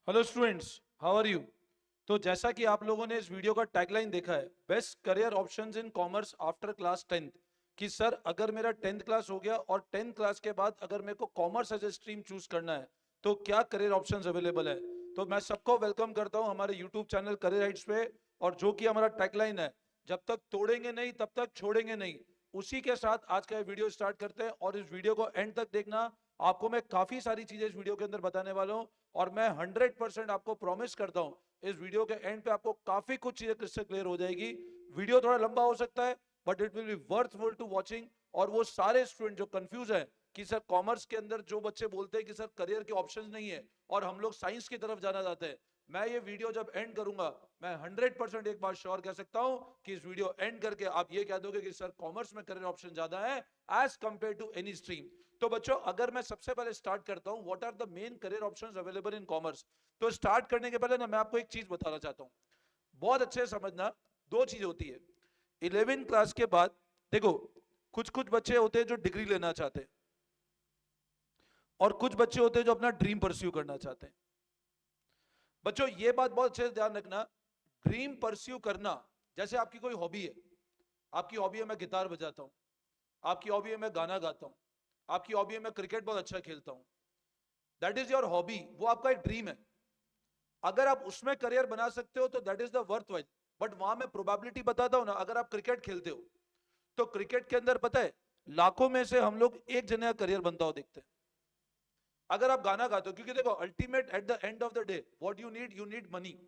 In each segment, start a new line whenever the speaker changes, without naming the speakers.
Hello students, how are you. तो जैसा कि आप लोगों ने इस वीडियो का टैगलाइन देखा है, best career options in commerce after class 10th, कि सर अगर मेरा 10th क्लास हो गया और 10th क्लास के बाद अगर मेरे को commerce as a stream choose करना है तो क्या करियर ऑप्शंस अवेलेबल है। तो मैं सबको वेलकम करता हूं हमारे यूट्यूब चैनल करियर हाइट्स पे। और जो कि हमारा टैगलाइन है, जब तक तोड़ेंगे नहीं तब तक छोड़ेंगे नहीं, उसी के साथ आज का वीडियो स्टार्ट करते हैं। और इस वीडियो को एंड तक देखना, आपको मैं काफी सारी चीजें इस वीडियो के अंदर बताने वाला हूं। और मैं 100% आपको प्रॉमिस करता हूं इस वीडियो के एंड पे आपको काफी कुछ चीजें क्रिस्टल क्लियर हो जाएगी। वीडियो थोड़ा लंबा हो सकता है but it will be worthful to watching. और वो सारे स्टूडेंट जो कंफ्यूज हैं कि सर कॉमर्स के अंदर जो बच्चे बोलते हैं कि सर करियर के ऑप्शंस नहीं है और हम लोग साइंस की तरफ जाना चाहते हैं, मैं ये वीडियो जब एंड करूंगा मैं 100% एक बात श्योर कह सकता हूं कि इस वीडियो एंड करके आप ये कह दोगे कि सर कॉमर्स में करियर ऑप्शन ज्यादा है as compare to any stream. तो बच्चों, अगर मैं सबसे पहले स्टार्ट करता हूं what are the main career options available in commerce, तो स्टार्ट करने के पहले ना मैं आपको एक चीज बताना चाहता हूं। बहुत अच्छे से समझना, दो चीज होती है 11th क्लास के बाद। देखो, कुछ कुछ बच्चे होते हैं जो डिग्री लेना चाहते हैं और कुछ बच्चे होते हैं जो अपना ड्रीम परस्यू करना चाहते हैं। बच्चों, ये बात बहुत अच्छे से ध्यान रखना, ड्रीम परस्यू करना, जैसे आपकी कोई हॉबी है, आपकी हॉबी है मैं गिटार बजाता हूं, आपकी हॉबी है मैं गाना गाता हूं, आपकी हॉबी है मैं क्रिकेट बहुत अच्छा खेलता हूं, दैट इज योर हॉबी, वो आपका एक ड्रीम है। अगर आप उसमें करियर बना सकते हो तो that is the worth while. But वहां मैं प्रोबेबिलिटी बताता हूं ना, अगर आप क्रिकेट खेलते हो तो क्रिकेट के अंदर पता है लाखों में से हम लोग एक जने का करियर बनता हो देखते हैं। अगर आप गाना गाते हो, क्योंकि देखो ultimate at the end of the day what you need money.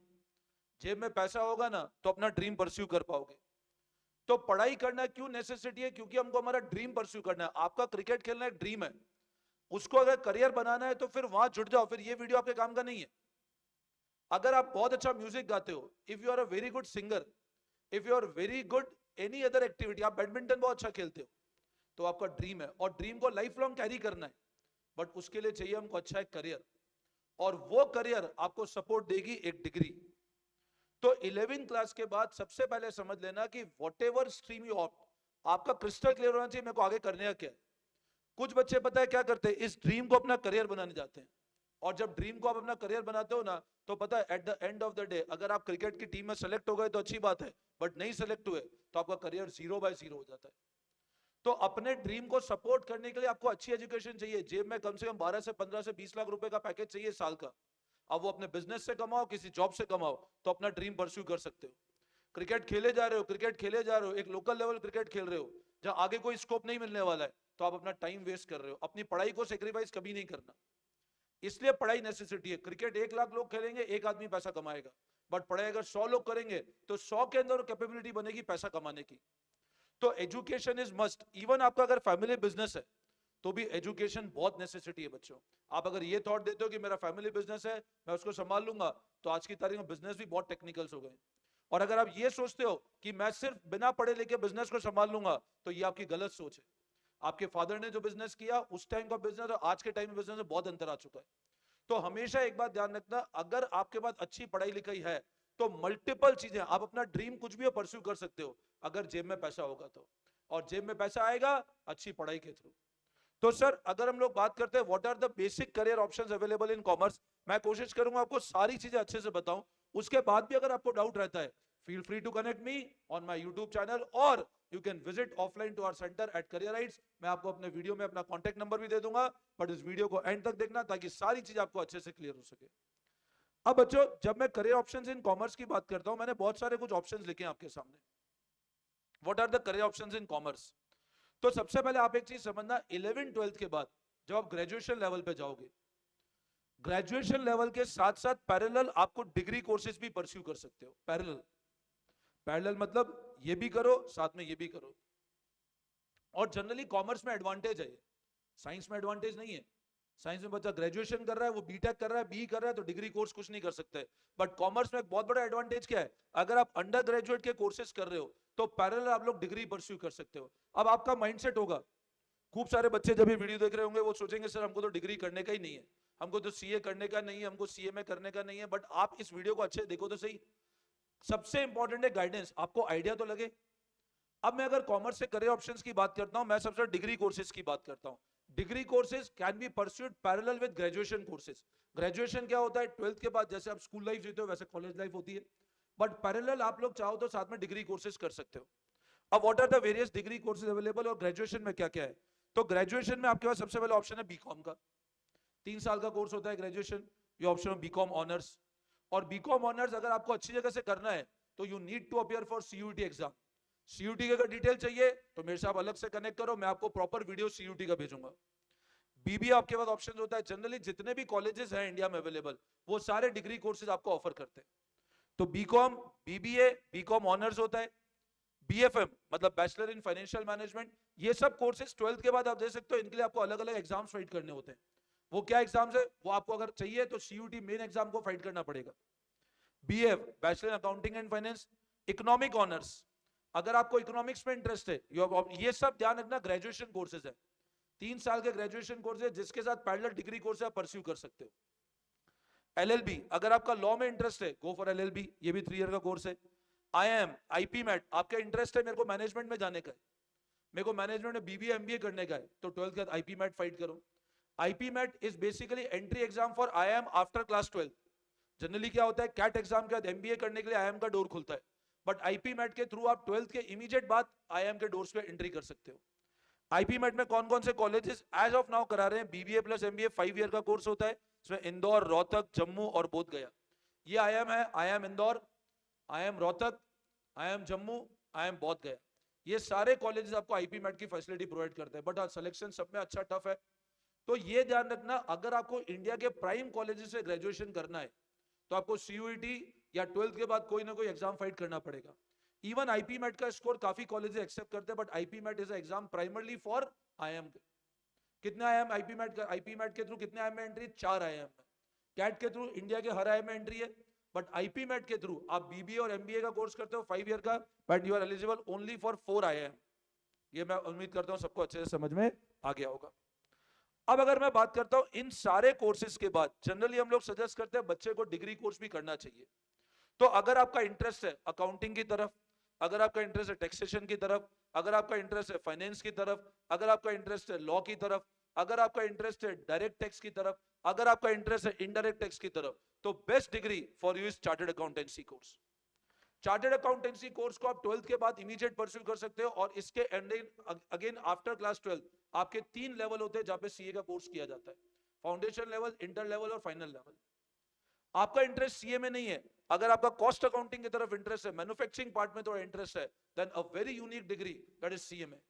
जेब में पैसा होगा ना तो अपना ड्रीम परस्यू कर पाओगे। तो पढ़ाई करना क्यों नेसेसिटी है? क्योंकि हमको हमारा ड्रीम परस्यू करना है। आपका क्रिकेट खेलना एक ड्रीम है, उसको अगर करियर बनाना है तो फिर वहां जुड़ जाओ, फिर ये वीडियो आपके काम का नहीं है। अगर आप बहुत अच्छा म्यूजिक गाते हो, if you are a very good singer, if you are very good any other activity, आप बैडमिंटन बहुत अच्छा खेलते हो, तो आपका ड्रीम है और ड्रीम को लाइफ लॉन्ग कैरी करना है। बट उसके लिए चाहिए हमको अच्छा एक करियर, और वो करियर आपको सपोर्ट देगी एक डिग्री। तो 11th क्लास के बाद सबसे पहले समझ लेना कि what ever stream you opt, आपका क्रिस्टल क्लियर होना चाहिए मेरे को आगे करने का क्या है। कुछ बच्चे पता है क्या करते हैं, इस ड्रीम को अपना करियर बनाने जाते हैं। और जब ड्रीम को आप अपना करियर बनाते हो ना, तो पता है at the end of the day अगर आप क्रिकेट की टीम में सेलेक्ट हो गए तो अच्छी बात है, बट नहीं सेलेक्ट हुए तो आपका करियर 0/0 हो जाता है। तो अपने ड्रीम को सपोर्ट करने के लिए आपको अच्छी एजुकेशन चाहिए, जेब में कम से कम 12 से 15 से 20 लाख रुपए का पैकेज चाहिए साल का। अब वो अपने बिजनेस से कमाओ, किसी जॉब से कमाओ, तो अपना ड्रीम परस्यू कर सकते हो। क्रिकेट खेले जा रहे हो, क्रिकेट खेले जा रहे हो, एक लोकल लेवल क्रिकेट खेल रहे हो जहां आगे कोई स्कोप नहीं मिलने वाला है, तो आप अपना टाइम वेस्ट कर रहे हो। अपनी पढ़ाई को सेक्रीफाइस कभी नहीं करना, इसलिए पढ़ाई नेसेसिटी है। क्रिकेट 1 लाख लोग खेलेंगे, एक आदमी पैसा कमाएगा, बट पढ़ाई अगर 100 लोग करेंगे तो 100 के अंदर कैपेबिलिटी बनेगी पैसा कमाने की। तो एजुकेशन इज मस्ट। इवन आपका अगर फैमिली बिजनेस है तो भी एजुकेशन बहुत नेसेसिटी है बच्चों। आप अगर ये थॉट देते हो कि मेरा फैमिली बिजनेस है मैं उसको संभाल लूंगा, तो आज की तारीख में बिजनेस भी बहुत टेक्निकल्स हो गए। और अगर आप ये सोचते हो कि मैं सिर्फ बिना पढ़े लिखे बिजनेस को संभाल लूंगा, तो ये आपकी गलत सोच है। आपके फादर ने जो बिजनेस किया उस टाइम का बिजनेस और आज के टाइम में बिजनेस में बहुत अंतर आ चुका है। तो हमेशा एक बात ध्यान रखना, अगर आपके पास अच्छी पढ़ाई लिखाई है तो मल्टीपल चीजें, आप अपना ड्रीम कुछ भी परस्यू कर सकते हो अगर जेब में पैसा होगा तो। और जेब में पैसा आएगा अच्छी पढ़ाई के थ्रू। तो सर अगर हम लोग बात करते हैं what are the basic career options available in commerce, मैं कोशिश करूंगा आपको सारी चीजें अच्छे से बताऊं। उसके बाद भी अगर आपको डाउट रहता है, feel free to connect me on my YouTube channel, और you can visit offline to our centre at career rights. मैं आपको अपने वीडियो में अपना कॉन्टैक्ट नंबर भी दे दूंगा, बट इस वीडियो को एंड तक देखना ताकि सारी चीज आपको अच्छे से क्लियर हो सके। अब बच्चों, जब मैं करियर ऑप्शंस इन कॉमर्स की बात करता हूं, मैंने बहुत सारे कुछ ऑप्शंस लिखे हैं आपके सामने। What are the career options in commerce? तो सबसे पहले आप एक चीज समझना, 11th 12th के बाद जब आप ग्रेजुएशन लेवल पे जाओगे, ग्रेजुएशन लेवल के साथ साथ पैरेलल आपको डिग्री कोर्सेज भी परस्यू कर सकते हो। पैरेलल, पैरेलल मतलब ये भी करो साथ में ये भी करो। और जनरली कॉमर्स में एडवांटेज है, साइंस में एडवांटेज नहीं है। साइंस में बच्चा ग्रेजुएशन कर रहा है, वो बीटेक कर रहा है, बी कर रहा है, तो डिग्री कोर्स कुछ नहीं कर सकते। बट कॉमर्स में एक बहुत बड़ा एडवांटेज क्या है, अगर आप अंडर ग्रेजुएट के कोर्सेज कर रहे हो तो पैरेलल आप लोग डिग्री परस्यू कर सकते हो। अब आपका माइंडसेट होगा, खूब सारे बच्चे जब ये वीडियो देख रहे होंगे वो सोचेंगे सर हमको तो डिग्री करने का ही नहीं है, हमको तो सीए करने का नहीं है, हमको सीए में करने का नहीं है। बट आप इस वीडियो को अच्छे देखो तो सही, सबसे इंपॉर्टेंट है गाइडेंस, आपको आइडिया तो लगे। अब मैं अगर कॉमर्स से करियर ऑप्शंस की बात करता हूं, मैं सबसे डिग्री कोर्सेज की बात करता हूं। Degree courses can be pursued parallel with graduation courses. Graduation क्या होता है, 12th के बाद जैसे आप स्कूल लाइफ जीते हो वैसे कॉलेज लाइफ होती है, बट पैरेलल आप लोग चाहो तो साथ में डिग्री कोर्सेज कर सकते हो। अब what are the various degree courses available और ग्रेजुएशन में क्या क्या है? तो ग्रेजुएशन में आपके पास सबसे पहला ऑप्शन है बीकॉम का, 3 साल का कोर्स होता है ग्रेजुएशन, ये ऑप्शन बीकॉम ऑनर्स। और बीकॉम ऑनर्स अगर आपको अच्छी जगह से करना है तो you need to appear for CUET exam. CUET की अगर डिटेल चाहिए तो मेरे साथ अलग से कनेक्ट करो, मैं आपको प्रॉपर वीडियो सीयूटी का भेजूंगा। बीबीए आपके पास ऑप्शन होता है, जनरली जितने भी कॉलेजेस हैं इंडिया में अवेलेबल वो सारे डिग्री कोर्सेज आपको ऑफर करते हैं। तो बीकॉम, बीबीए, बीकॉम ऑनर्स होता है, बीएफएम मतलब बैचलर इन फाइनेंशियल मैनेजमेंट, ये सब कोर्सेज 12th के बाद आप दे सकते हो। इनके लिए आपको अलग अलग एग्जाम्स फाइट करने होते हैं। वो क्या एग्जाम्स है वो आपको अगर चाहिए तो सीयूटी मेन एग्जाम को फाइट करना पड़ेगा। BF bachelor accounting and finance, economic honours अगर आपको इकोनॉमिक्स में इंटरेस्ट है, ये सब ध्यान रखना ग्रेजुएशन कोर्सेज है, 3 साल के ग्रेजुएशन कोर्स है जिसके साथ पैरेलल डिग्री कोर्स आप परस्यू कर सकते हो। एलएलबी अगर आपका लॉ में इंटरेस्ट है, गो फॉर एलएलबी, ये भी 3 ईयर का कोर्स है। आईएम, आईपीमेट आपका इंटरेस्ट है मेरे को मैनेजमेंट में जाने का है, मेरे को मैनेजमेंट में बीबीए एमबीए करने का है, तो 12th के बाद आईपीमेट फाइट करो। IPMAT is basically entry exam for IIM after class 12। Generally क्या होता है, कैट एग्जाम के बाद एमबीए करने के लिए आईएम का डोर खुलता है, बट आईपीमेट के थ्रू आप 12th के इमीडिएट बाद आईएम के डोर्स पे एंट्री कर सकते हो। आईपीमेट में कौन कौन से कॉलेजेस एज ऑफ नाउ करा रहे हैं, बीबीए प्लस एमबीए 5 ईयर का कोर्स होता है, इसमें इंदौर, रोहतक, जम्मू और बोध गया। ये आईएम है, IIM Indore, IIM Rohtak, IIM Jammu, IIM Bodh Gaya. ये सारे कॉलेजेस आपको आईपीमेट की फैसिलिटी प्रोवाइड करते हैं, बट सिलेक्शन सब में अच्छा टफ है। तो ये ध्यान रखना, अगर आपको इंडिया के प्राइम कॉलेजेस से ग्रेजुएशन करना है तो आपको सीयूईटी या 12th के बाद कोई ना कोई एग्जाम फाइट करना पड़ेगा। इवन आईपीमेट का स्कोर काफी कॉलेजेस एक्सेप्ट करते हैं, but IPMAT is exam primarily for IIM. कितने आईएम आईपीमेट का, आईपीमेट के थ्रू कितने आईएम में एंट्री, 4 आईएम में। कैट के थ्रू इंडिया के हर आईएम में एंट्री है, बट आईपीमेट के थ्रू आप बीबीए और एमबीए का कोर्स करते हो 5 ईयर का, but you are eligible only for 4 IIM. ये मैं उम्मीद करता हूं सबको अच्छे से समझ में आ गया होगा। अब अगर मैं बात करता हूं इन सारे कोर्सेज के बाद, जनरली हम लोग सजेस्ट करते हैं बच्चे को डिग्री कोर्स भी करना चाहिए। तो अगर आपका इंटरेस्ट है अकाउंटिंग की तरफ, अगर आपका इंटरेस्ट है टैक्सेशन की तरफ, अगर आपका इंटरेस्ट है फाइनेंस की तरफ, अगर आपका इंटरेस्ट है लॉ की तरफ, अगर आपका इंटरेस्ट है डायरेक्ट टैक्स की तरफ, अगर आपका इंटरेस्ट है इनडायरेक्ट टैक्स की तरफ, तो best degree for you is chartered accountancy course. Chartered accountancy course को आप 12th के बाद इमीडिएट परस्यू कर सकते हो, और इसके अगेन आफ्टर क्लास 12 आपके 3 लेवल होते हैं जहां पे सीए का कोर्स किया जाता है, फाउंडेशन लेवल, इंटर लेवल और फाइनल लेवल। आपका इंटरेस्ट सीए में नहीं है, अगर आपका कॉस्ट अकाउंटिंग की तरफ इंटरेस्ट है, मैन्युफैक्चरिंग पार्ट में थोड़ा इंटरेस्ट है, then a very unique degree that is CMA,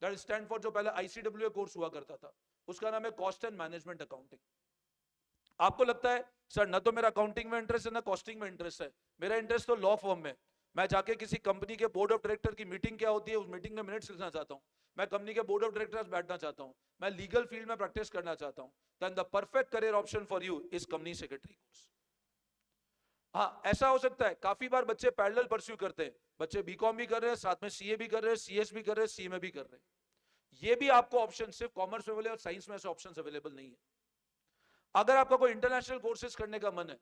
that stand for, जो पहले आईसीडब्ल्यूए कोर्स हुआ करता था उसका नाम है कॉस्ट एंड मैनेजमेंट अकाउंटिंग। आपको लगता है सर ना तो मेरा अकाउंटिंग में इंटरेस्ट है ना कॉस्टिंग में इंटरेस्ट है, मेरा इंटरेस्ट तो लॉ फर्म में, मैं जाके किसी कंपनी के बोर्ड ऑफ डायरेक्टर की मीटिंग क्या होती है उस मीटिंग में मिनट्स लिखना चाहता हूं, मैं कंपनी के बोर्ड ऑफ डायरेक्टर्स बैठना चाहता हूं, मैं लीगल फील्ड में प्रैक्टिस करना चाहता हूं, then the perfect career option for you is company secretary course. हाँ ऐसा हो सकता है, काफी बार बच्चे पैरेलल परस्यू करते हैं, बच्चे बीकॉम भी कर रहे हैं, साथ में सीए भी कर रहे हैं, सीएस भी कर रहे हैं, सीएमए भी कर रहे हैं। ये भी आपको ऑप्शन सिर्फ कॉमर्स में और साइंस में ऐसे ऑप्शंस अवेलेबल नहीं है। अगर आपका कोई इंटरनेशनल कोर्सेज करने का मन है,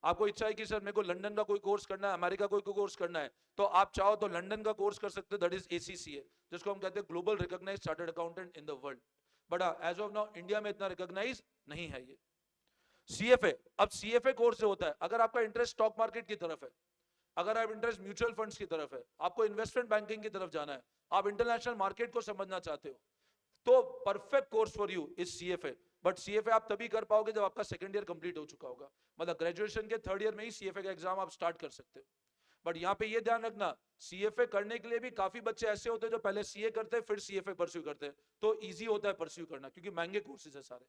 आपको इच्छा है कि सर मेरे को लंदन का कोई कोर्स करना है, अमेरिका कोई कोर्स करना है, तो आप चाहो तो लंदन का कोर्स कर सकते हो, दैट इज एसीसीए, जिसको हम कहते हैं global recognized chartered accountant in the world. But as of now India में इतना रिकॉग्नाइज नहीं है ये। सीएफए, अब सीएफए कोर्स जो होता है, अगर आपका इंटरेस्ट स्टॉक मार्केट की तरफ है, अगर आप इंटरेस्ट म्यूचुअल फंड्स की तरफ है, आपको इन्वेस्टमेंट बैंकिंग की तरफ जाना है, आप इंटरनेशनल मार्केट को समझना चाहते हो, तो perfect course for you is CFA. But CFA आप तभी कर पाओगे जब आपका सेकंड ईयर कंप्लीट हो चुका होगा, मतलब ग्रेजुएशन के 3rd ईयर में ही सीएफए का एग्जाम आप स्टार्ट कर सकते हो। बट यहाँ पे ये ध्यान रखना, सीएफए करने के लिए भी काफी बच्चे ऐसे होते हैं जो पहले सीए करते हैं फिर सीएफए परस्यू करते हैं, तो इजी होता है परस्यू करना क्योंकि महंगे कोर्सेज है सारे।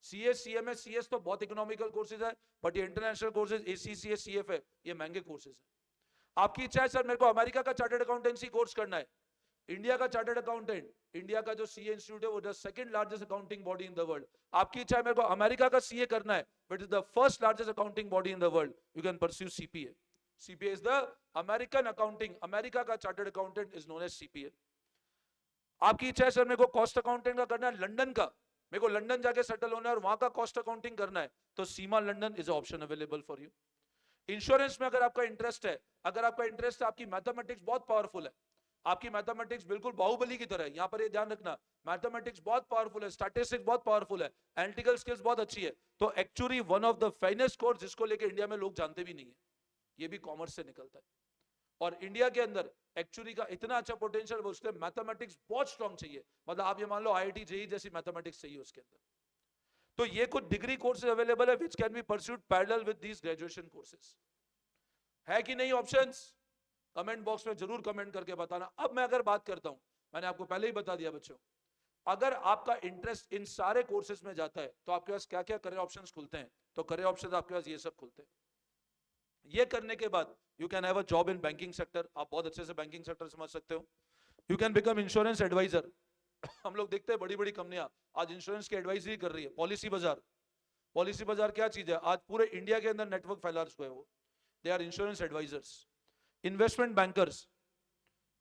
सीएस, सीएमएस, सीएस तो बहुत इकोनॉमिकल कोर्सेज है, बट ये इंटरनेशनल कोर्सेज एसीसीए, सीएफए ये महंगे कोर्सेज है। आपकी इच्छा है सर मेरे को अमेरिका का चार्टर्ड अकाउंटेंसी कोर्स करना है, इंडिया का चार्टर्ड अकाउंटेंट, इंडिया का जो सीए इंस्टीट्यूट है वो the second largest accounting body in the world. आपकी इच्छा है मेरे को अमेरिका का सीए करना है, but is the first largest accounting body in the world, you can pursue CPA. CPA is the American accounting, America का chartered accountant is known as CPA. आपकी इच्छा है सर मेरे को कॉस्ट अकाउंटिंग का करना है लंदन का, मेरे को लंदन जाके सेटल होना है और वहां का कॉस्ट अकाउंटिंग करना है, तो CIMA London is option available for you. Insurance में अगर आपका इंटरेस्ट है, अगर आपका इंटरेस्ट है, आपकी मैथमेटिक्स बहुत पावरफुल है, आपकी मैथमेटिक्स बिल्कुल बाहुबली की तरह है, यहां पर ये ध्यान रखना, मैथमेटिक्स बहुत पावरफुल है, स्टैटिस्टिक्स बहुत पावरफुल है, एनालिटिकल स्किल्स बहुत अच्छी है। तो actually one of the finest course जिसको लेके इंडिया में लोग जानते भी नहीं है, ये भी कॉमर्स से निकलता है। और इंडिया के अंदर एक्चुअली का इतना अच्छा पोटेंशियल, उसके मैथमेटिक्स बहुत स्ट्रांग चाहिए, मतलब आप ये मान लो आईआईटी जेईई जैसी मैथमेटिक्स चाहिए उसके अंदर। तो ये कुछ डिग्री कोर्सेज अवेलेबल है which can be pursued parallel with these graduation courses. है कि नहीं ऑप्शंस? कमेंट बॉक्स में जरूर कमेंट करके बताना। अब मैं अगर बात करता हूं, मैंने आपको पहले ही बता दिया बच्चों, अगर आपका इंटरेस्ट इन सारे कोर्सेज में जाता है तो आपके पास क्या क्या करियर ऑप्शंस खुलते हैं? तो करियर ऑप्शंस आपके पास ये सब खुलते हैं। ये करने के बाद you can have a job in banking sector, आप बहुत अच्छे से बैंकिंग सेक्टर समझ सकते हो। You can become insurance advisor. हम लोग देखते हैं बड़ी बड़ी कंपनियां आज इंश्योरेंस की एडवाइजरी कर रही है। पॉलिसी बाजार, पॉलिसी बाजार क्या चीज है? आज पूरे इंडिया के अंदर नेटवर्क फैला चुका है वो, they are insurance advisors. Investment bankers,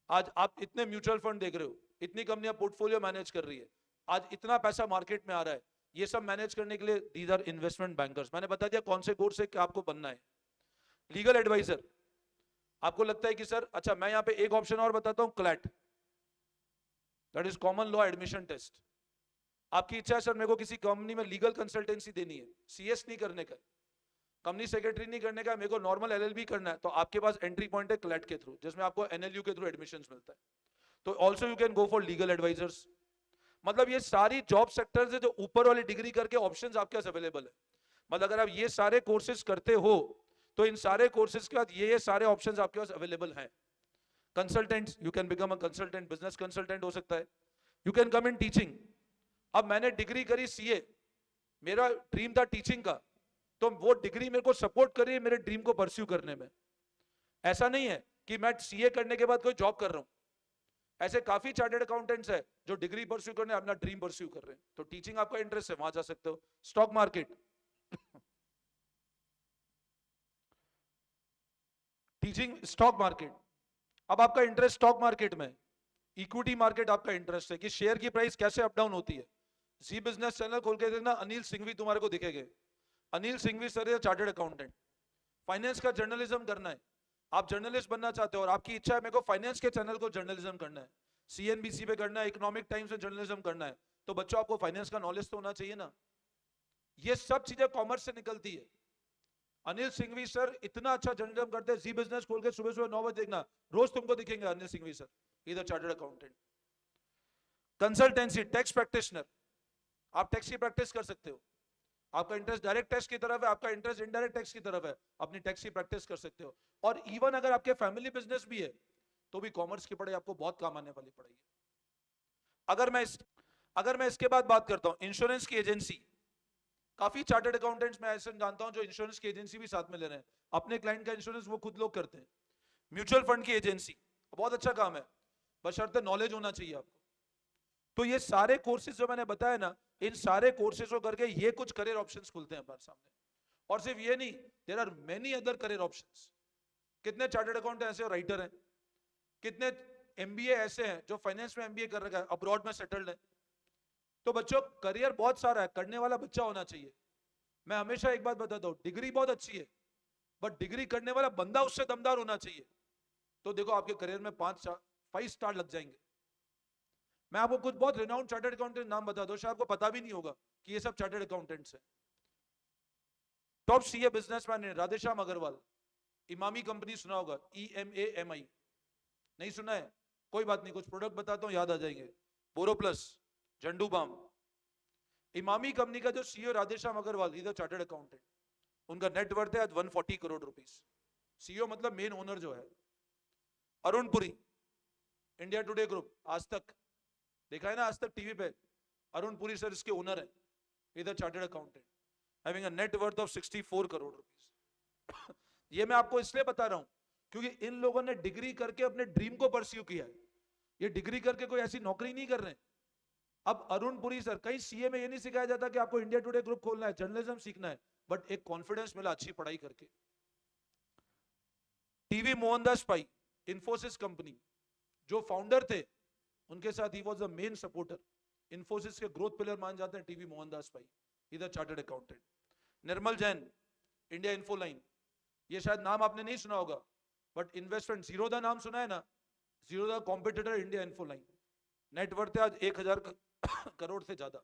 आज आप इतने म्यूचुअल फंड देख रहे हो, इतनी कंपनियां पोर्टफोलियो मैनेज कर रही है, आज इतना पैसा मार्केट में आ रहा है, ये सब मैनेज करने के लिए दीज आर इन्वेस्टमेंट बैंकर्स। मैंने बता दिया कौन से कोर्स से क्या आपको बनना है। लीगल एडवाइजर, आपको लगता है कि सर अच्छा मैं यहां पे एक ऑप्शन और बताता हूं, CLAT, that is common law admission test. आपकी इच्छा है सर मेरे को किसी कंपनी में लीगल कंसल्टेंसी देनी है, सीएस नहीं करने का, कंपनी सेक्रेटरी नहीं करने का, मेरे को नॉर्मल एलएलबी करना है, तो आपके पास एंट्री पॉइंट है क्लैट के थ्रू, जिसमें आपको एनएलयू के थ्रू एडमिशन मिलता है। तो also you can go for legal advisors. मतलब ये सारी जॉब सेक्टर्स है जो ऊपर वाली डिग्री करके ऑप्शंस आपके पास अवेलेबल है। मतलब अगर आप ये सारे कोर्सेज करते हो तो इन सारे कोर्सेज के बाद ये सारे ऑप्शंस आपके पास अवेलेबल हैं। Consultants, you can become a consultant, business consultant हो सकता है। You can come in teaching. अब मैंने डिग्री करी सीए, मेरा ड्रीम था टीचिंग का, तो वो डिग्री मेरे को सपोर्ट कर रही है मेरे ड्रीम को परस्यू करने में। ऐसा नहीं है कि मैं सीए करने के बाद कोई जॉब कर रहा हूं, ऐसे काफी चार्टर्ड अकाउंटेंट्स है जो डिग्री परस्यू करने अपना ड्रीम परस्यू कर रहे हैं। तो टीचिंग आपका इंटरेस्ट है, वहां जा सकते हो। Stock market, teaching stock market, अब आपका इंटरेस्ट स्टॉक मार्केट में, इक्विटी मार्केट आपका इंटरेस्ट है कि शेयर की प्राइस कैसे अप डाउन होती है। जी बिजनेस चैनल खोल के देखना, अनिल सिंघवी तुम्हारे को दिखेंगे। Anil Singhvi sir chartered accountant, finance का जर्नलिज्म करना है, आप जर्नलिस्ट बनना चाहते हो और आपकी इच्छा है मेरे को फाइनेंस के चैनल को जर्नलिज्म करना है, सीएनबीसी पे करना है, इकोनॉमिक टाइम्स में जर्नलिज्म करना है, तो बच्चों आपको फाइनेंस का नॉलेज तो होना चाहिए ना। ये सब चीजें कॉमर्स से निकलती है। अनिल सिंघवी सर इतना अच्छा जर्नलिज्म करते हैं, जी बिजनेस खोल के सुबह सुबह 9 बजे देखना, रोज तुमको दिखेंगे अनिल सिंघवी सर, इधर chartered accountant. Consultancy, tax practitioner, आप टैक्स की प्रैक्टिस कर सकते हो, आपका इंटरेस्ट डायरेक्ट टैक्स की तरफ है, आपका इंटरेस्ट इनडायरेक्ट टैक्स की तरफ है, अपनी टैक्स की प्रैक्टिस कर सकते हो। और इवन अगर आपके फैमिली बिजनेस भी है तो भी कॉमर्स की पढ़ाई आपको बहुत काम आने वाली पढ़ाई है। अगर मैं इसके बाद बात करता हूं इंश्योरेंस की एजेंसी, काफी चार्टर्ड अकाउंटेंट्स मैं ऐसे जानता हूं जो इंश्योरेंस की एजेंसी भी साथ में ले रहे हैं, अपने क्लाइंट का इंश्योरेंस वो खुद लोग करते हैं। म्यूचुअल फंड की एजेंसी बहुत अच्छा काम है, बशर्ते नॉलेज होना चाहिए आपको। तो ये सारे कोर्सेज जो मैंने बताया ना, इन सारे कोर्सेज को करके ये कुछ करियर ऑप्शंस खुलते हैं हमारे सामने। और सिर्फ ये नहीं, there are many other career options. कितने चार्टर्ड अकाउंटेंट ऐसे राइटर हैं, कितने एमबीए ऐसे हैं जो फाइनेंस में एमबीए कर रखा है, अब्रॉड में सेटल्ड है। तो बच्चों करियर बहुत सारा है, करने वाला बच्चा होना चाहिए। मैं हमेशा एक बात बताता हूं, डिग्री बहुत अच्छी है बट डिग्री करने वाला बंदा उससे दमदार होना चाहिए। तो देखो आपके करियर में 5 स्टार लग जाएंगे। मैं आपको कुछ बहुत रिनाउंड चार्टर्ड अकाउंटेंट नाम बता दो, शायद आपको पता भी नहीं होगा कि ये सब चार्टर्ड अकाउंटेंट्स हैं। टॉप सीए बिजनेसमैन है राधेश्याम अग्रवाल, इमामी कंपनी सुना होगा, EMAMI, नहीं सुना है? कोई बात नहीं, कुछ प्रोडक्ट बताता हूं याद आ जाएंगे। बोरो प्लस, झंडू बाम। इमामी कंपनी का जो सीईओ राधेश्याम अग्रवाल, इधर चार्टर्ड अकाउंटेंट, उनका नेट वर्थ है आज 140 करोड़ रुपीस। सीईओ मतलब मेन ओनर जो है। Arun Puri, India today group, आज तक देखा है ना, आज तक टीवी पे, अरुण पुरी सर इसके ओनर है, इधर chartered accountant, having a net worth of 64 crore rupees. ये मैं आपको इसलिए बता रहा हूं क्योंकि इन लोगों ने डिग्री करके अपने ड्रीम को परस्यू किया है। ये डिग्री करके कोई ऐसी नौकरी नहीं कर रहे। अब अरुण पुरी सर, कहीं सीए में ये नहीं सिखाया जाता कि आपको इंडिया टुडे ग्रुप खोलना है, जर्नलिज्म सीखना है, बट एक कॉन्फिडेंस मिला अच्छी पढ़ाई करके। टीवी मोहनदास पाई, इंफोसिस कंपनी, जो फाउंडर थे उनके साथ he was the main supporter. Infosys के ग्रोथ पिलर मान जाते हैं टीवी मोहनदास पाई, इधर chartered accountant. Nirmal Jain, India Infoline, ये शायद नाम आपने नहीं सुना होगा बट इन्वेस्टमेंट जीरोधा नाम सुना है ना? Zero the competitor India Infoline, net worth है आज 1000 करोड़ से ज्यादा।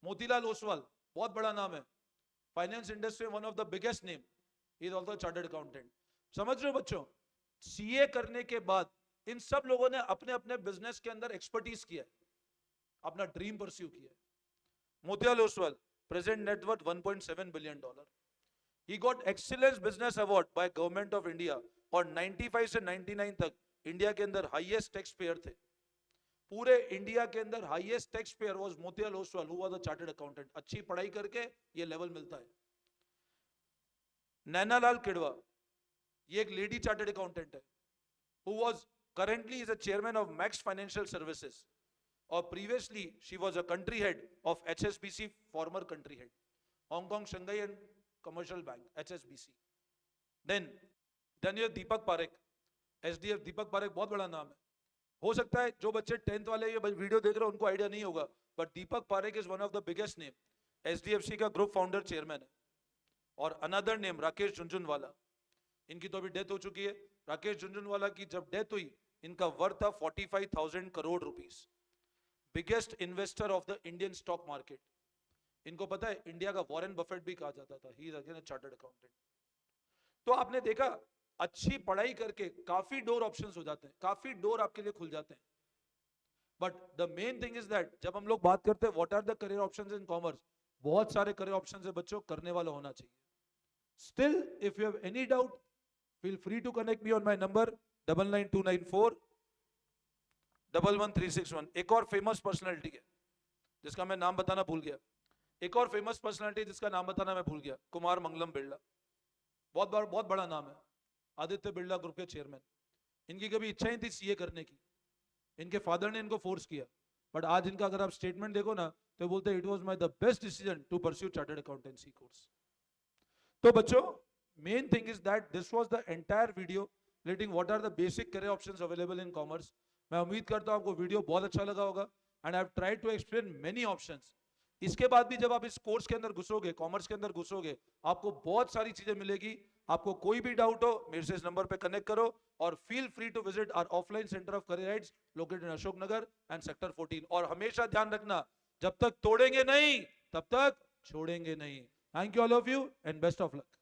मोतीलाल ओसवाल बहुत बड़ा नाम है, finance industry one of the biggest name, is also chartered accountant. समझ रहे हो बच्चों, सीए करने के बाद इन सब लोगों ने अपने अपने बिजनेस के अंदर एक्सपर्टीज किया है, अपना ड्रीम परस्यू किया है। Motilal Oswal present net worth $1.7 billion. He got excellence business award by government of India, और 95 से 99 तक इंडिया के अंदर हाईएस्ट टैक्स पेयर थे। पूरे इंडिया के अंदर highest tax payer was Motilal Oswal, who was a chartered accountant. अच्छी पढ़ाई करके ये लेवल मिलता है। नैनालाल किडवा, ये एक लेडी चार्टर्ड अकाउंटेंट है, who was currently is a chairman of Max Financial Services, or previously she was a country head of HSBC, former country head, Hong Kong, Shanghai and Commercial Bank, HSBC. Then you have Deepak Parekh, SDF Deepak Parekh, बहुत बड़ा नाम है। हो सकता है जो बच्चे 10th वाले ये वीडियो देख रहे हैं उनको आइडिया नहीं होगा, but Deepak Parekh is one of the biggest name, HDFC का ग्रुप फाउंडर चेयरमैन है। और अनदर नेम राकेश झुनझुनवाला, इनकी तो अभी डेथ हो चुकी है। राकेश झुनझुनवाला की जब डेथ हुई, इनका वर्थ था 45,000 crore rupees, biggest investor of the Indian stock market. इनको पता है इंडिया का वॉरेन बफेट भी कहा जाता था, he is again a chartered accountant. तो आपने देखा अच्छी पढ़ाई करके काफी डोर ऑप्शंस हो जाते हैं, काफी डोर आपके लिए खुल जाते हैं। But the main thing is that जब हम लोग बात करते हैं what are the career options in commerce, बहुत सारे करियर ऑप्शंस है बच्चों, करने वाला होना चाहिए। Still if you have any doubt, feel free to connect me on my number 9929411361। एक और फेमस पर्सनालिटी है जिसका मैं नाम बताना भूल गया, एक और फेमस पर्सनालिटी जिसका नाम बताना मैं भूल गया, कुमार मंगलम बिरला। बहुत बड़ा नाम है, आदित्य बिरला ग्रुप के चेयरमैन। इनकी कभी इच्छा ही थी सीए करने की, इनके फादर ने इनको फोर्स किया, बट आज इनका अगर आप स्टेटमेंट देखो ना तो बोलते it was my the best decision to pursue chartered accountancy course. तो बच्चों main thing is that this was the entire video relating what are the basic career options available in commerce। मैं उम्मीद करता हूं आपको वीडियो बहुत अच्छा लगा होगा, and I have tried to explain many options। इसके बाद भी जब आप इस कोर्स के अंदर घुसोगे, कॉमर्स के अंदर घुसोगे, आपको बहुत सारी चीजें मिलेगी। आपको कोई भी डाउट हो मेरे से इस नंबर पे कनेक्ट करो, और feel free to visit our offline centre of career heights located in Ashok Nagar and sector 14। और हमेशा ध्यान रखना, जब तक तोड़ेंगे नहीं तब तक छोड़ेंगे नहीं। Thank you all of you and best of luck.